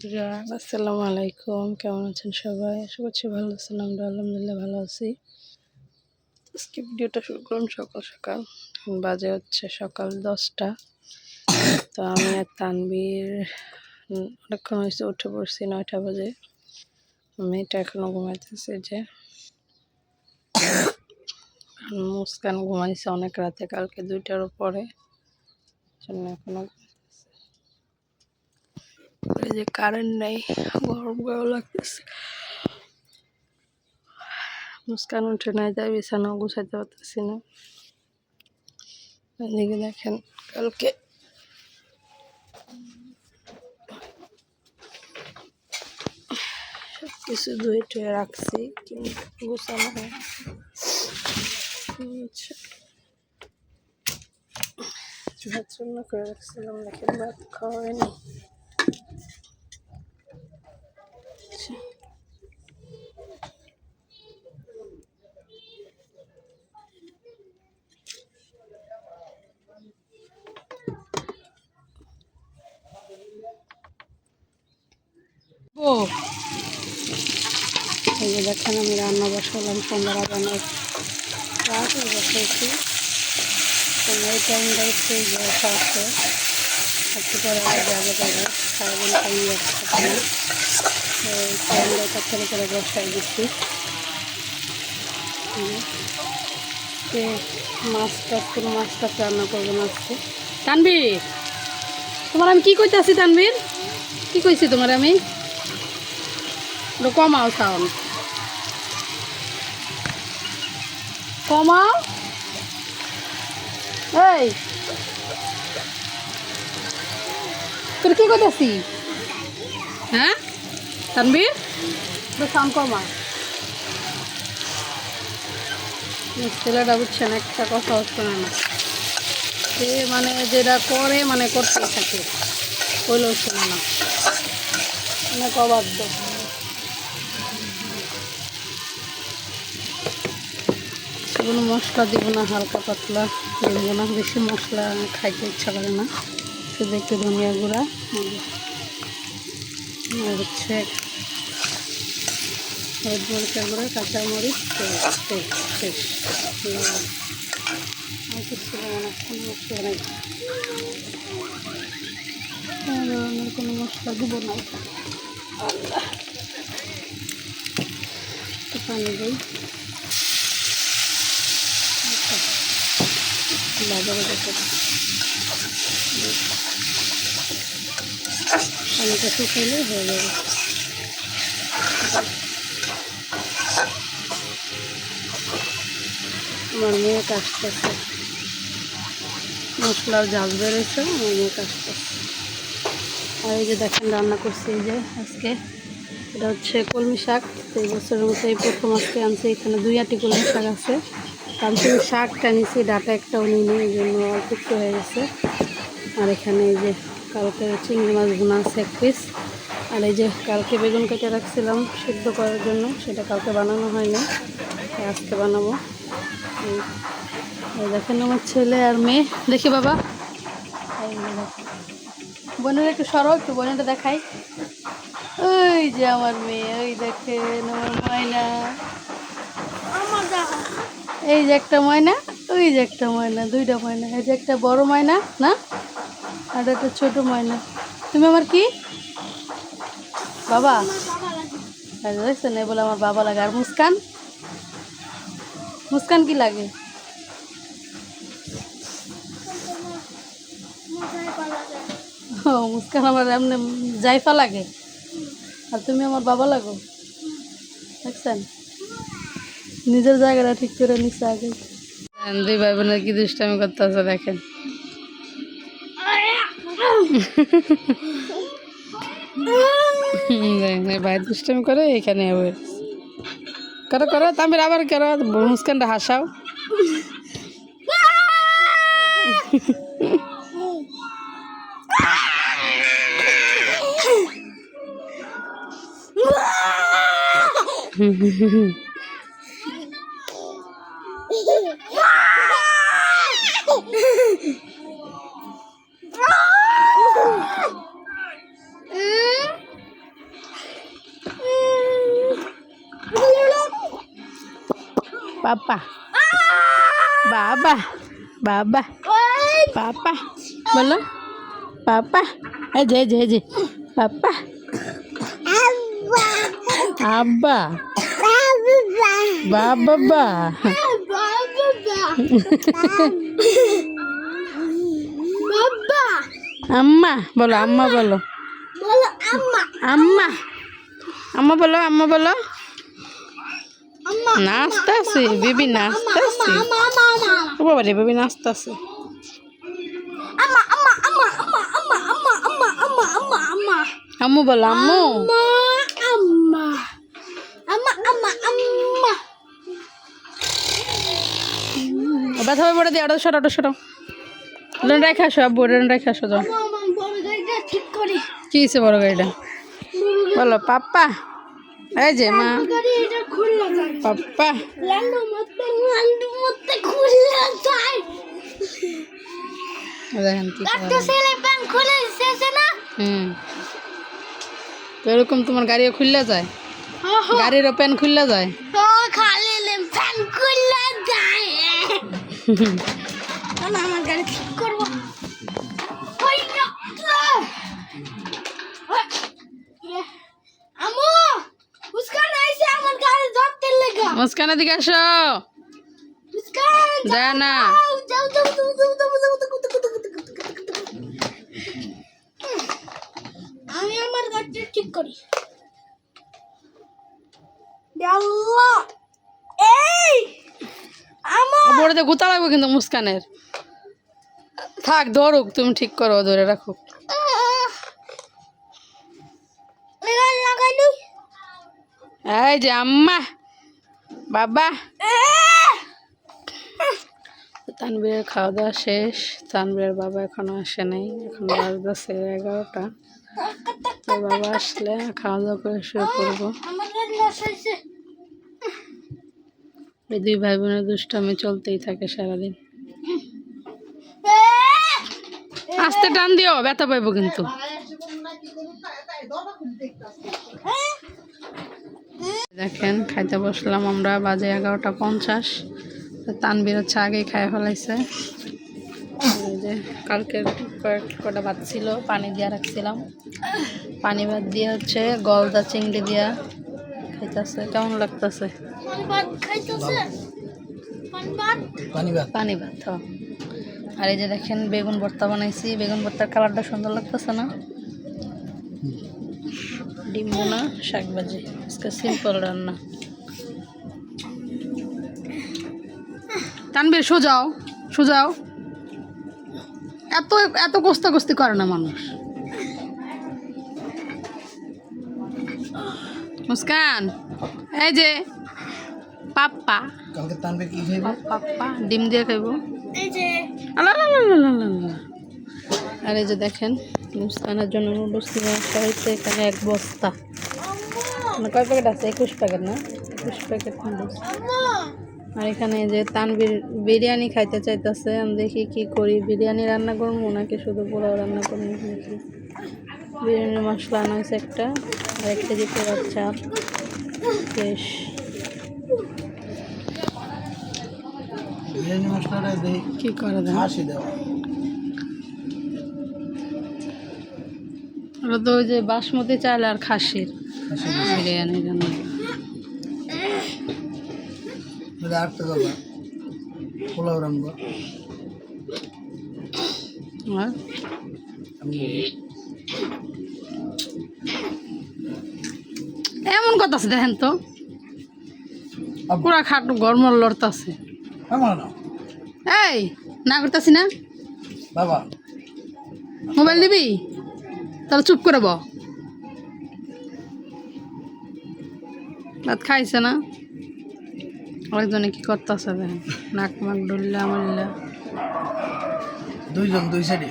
আসসালামু আলাইকুম, কেমন আছেন সবাই? আশা করছি ভালো আছেন। আমরা আলহামদুলিল্লাহ ভালো আছি। আজকে ভিডিওটা শুরু করলাম সকাল সকাল। এখন বাজে হচ্ছে সকাল 10টা। তো আমি আর তানবীর অনেকক্ষণ হয়েছে উঠে পড়ছি, 9টা বাজে। মেয়েটা এখনো ঘুমাইতেছে, যে মুস্কান ঘুমাইছে অনেক রাতে, কালকে 2টারও পরে, জন্য এখনো এই যে কারেন্ট নেই, গরম গরম লাগতেছে। মুস্কান উঠে নাই, তাই বিছানাও গুছাইতে পারতেছি না। এদিকে দেখেন, কালকে কিছু ধুয়ে টুয়ে রাখছি, কিন্তু গোছানো হয়। ভাত রান্না করে রাখছিলাম, দেখেন ভাত খাওয়া হয়নি। এই যে দেখেন, আমি রান্না বসালাম, সন্ধ্যা রান্নার রাত বসাইছি। এই টাইমটা একটু বসা আছে, একটু পরে যাবো যাবো, সারাদিন টাইম যাচ্ছে না। এই টাইমটা তাড়াতাড়ি করে বসাই দিচ্ছি। মাছ টাছ, কোনো মাছ টাছ রান্না করবো না আজকে। তানবীর, তোমার আমি কি কইতাছি? তানবীর, কি কইছি তোমার আমি? কমাও সাউন্ড, কমাও। এই তোর কি কইতাছি? হ্যাঁ তানবীর, সাউন্ড কমা। ছেলেটা বুঝছেন, একটা কথা শোনে না। সে মানে যেটা করে মানে করতেই থাকে, কইলেও শোনে না, অনেক অবাধ্য। কোনো মশলা দিব না, হালকা পাতলা দিব না, বেশি মশলা খাইতে ইচ্ছা করে না। শুধু একটু ধনিয়া গুঁড়া আর হচ্ছে হলুদ মরিচের গুঁড়া, কাঁচামরিচ, তেল তেল শেষ। আর কিছু কোনো মশলা নেই, কোনো মশলা দিব না। আল্লাহ, পানি দিই, বাজারে পানিটা শুকাইলে হয়ে যাবে। আমার মেয়ে কাশতেছে, মশলার ঝাল বেড়েছে, আমার মেয়ে কাশতেছে। আর এই যে দেখেন রান্না করছি, এই যে আজকে এটা হচ্ছে কলমি শাক। এই বছরের মতো এই প্রথম আজকে আনছি, এখানে 2 আটি কলমি শাক আছে। আমি শুধু শাকটা নিছি, ডাটা একটাও নিই, এই জন্য অল্প একটু হয়ে গেছে। আর এখানে এই যে কালকে চিংড়ি মাছ ভুনা আছে 1 পিস। আর এই যে কালকে বেগুন কেটে রাখছিলাম সিদ্ধ করার জন্য, সেটা কালকে বানানো হয়নি, আজকে বানাবো। এই দেখেন আমার ছেলে আর মেয়ে, দেখি বাবা, বোনের একটু সরো, একটু বোনেরটা দেখাই। ওই যে আমার মেয়ে, ওই দেখেন আমার ময়না, এই যে একটা ময়না, ওই যে একটা ময়না, 2টা ময়না। এই যে একটা বড় ময়না না, আর একটা ছোট ময়না। তুমি আমার কি বাবা? দেখছেন, এই বলে আমার বাবা লাগে। আর মুস্কান, মুস্কান কি লাগে? ও, মুস্কান আমার এমনি জাইফা লাগে, আর তুমি আমার বাবা লাগো। দেখছেন, নিজের জায়গাটা ঠিক করে নিচ্ছে আগে। 2 ভাই বোনের কি দুষ্টামি করতেছে দেখেন। ভাই দুষ্টামি করে, এখানে করো করো, তামির আবার করো, মুস্কানটা হাসাও। পাপা বাবা বাবা পাপা বলো পাপা এই যে পাপা আব্বা বাবা আম্মা বলো আম্মা বলো আম্মা আম্মা বলো আম্মা বলো নাচতাছে বেবি নাচতাছে ও বাবা রে বেবি নাচতাছে আম্মু বলো আম্মু ব্যথা পড়ে দিয়ে ওটা সরাও রেখে আসো আব্বু রেখে আসো যাও কি হয়েছে বড় গাড়িটা বলো পাপ্পা এই যে মা পাপ্পা দেখেন কি তো এরকম তোমার গাড়িও খুললে যায় গাড়িরও প্যান খুললে যায় আমার গাড়ি ঠিক করবো মুস্কান এদিকে আসো যায় না আমি আমার গাড়ি ঠিক করি বড়তে গুতা লাগবে কিন্তু মুস্কানের থাক ধরুক তুমি ঠিক করো ধরে রাখো এই যে আম্মা বাবা তানবীরের খাওয়া দাওয়া শেষ তানবীরের বাবা এখনো আসে নাই এখন বাজতেছে 11টা তো বাবা আসলে খাওয়া দাওয়া করে শুয়ে পড়বো এই দুই ভাই বোনের দুষ্টামি চলতেই থাকে সারাদিন আস্তে টান দিও ব্যথা পাইবো কিন্তু দেখেন খাইতে বসলাম আমরা বাজে 11:50 তানবীর হচ্ছে আগেই খাই ফেলাইছে এই যে কালকের কটা ভাত ছিল পানি দিয়া রাখছিলাম পানি ভাত দিয়ে হচ্ছে গলদা চিংড়ি দিয়া খাইতেছে কেমন লাগতেছে পানি ভাত আর এই যে দেখেন বেগুন ভর্তা বানাইছি বেগুন ভর্তার কালারটা সুন্দর লাগতেছে না ডিম বোনা শাক ভাজি আজকে সিম্পল রান্না তানবীর সোজাও এত কস্তাকস্তি করে না মানুষ মুস্কান এই যে পাপ্পা কালকে তানবীর কি খাইব পাপ্পা ডিম দিয়ে খাইব এই যে আর এই যে দেখেন মুস্কানের জন্য নুডলস কিনে আসা হয়েছে এখানে 1 বস্তা মানে কয় প্যাকেট আছে 21 প্যাকেট না 21 প্যাকেট নুডলস আর এখানে যে তানবীর বিরিয়ানি খাইতে চাইতেছে আমি দেখি কি করি বিরিয়ানি রান্না করবো নাকি শুধু পোলাও রান্না করবো দেখি বিরিয়ানির মশলা আনা হয়েছে একটা আর 1 কেজি পোলার চাল বেশ বিরিয়ানি মশলাটা দেই কি করে দেন হাসি দাও ওটা তো ওই যে বাসমতি চাল আর খাসির বিরিয়ানি রান্না এটা আর তো বাবা পোলাও রান্না আর এমন কথা আছে দেখেন তো পুরা খাটু গরমর লড়তাছে আমার না এই না করতেছি না বাবা মোবাইল দিবি তাহলে চুপ করে বল ভাত খাইছে না আরেকজনে কি করতেছে দেখেন নাক মাক ডুললে আমার দুইজন দুই সাইডে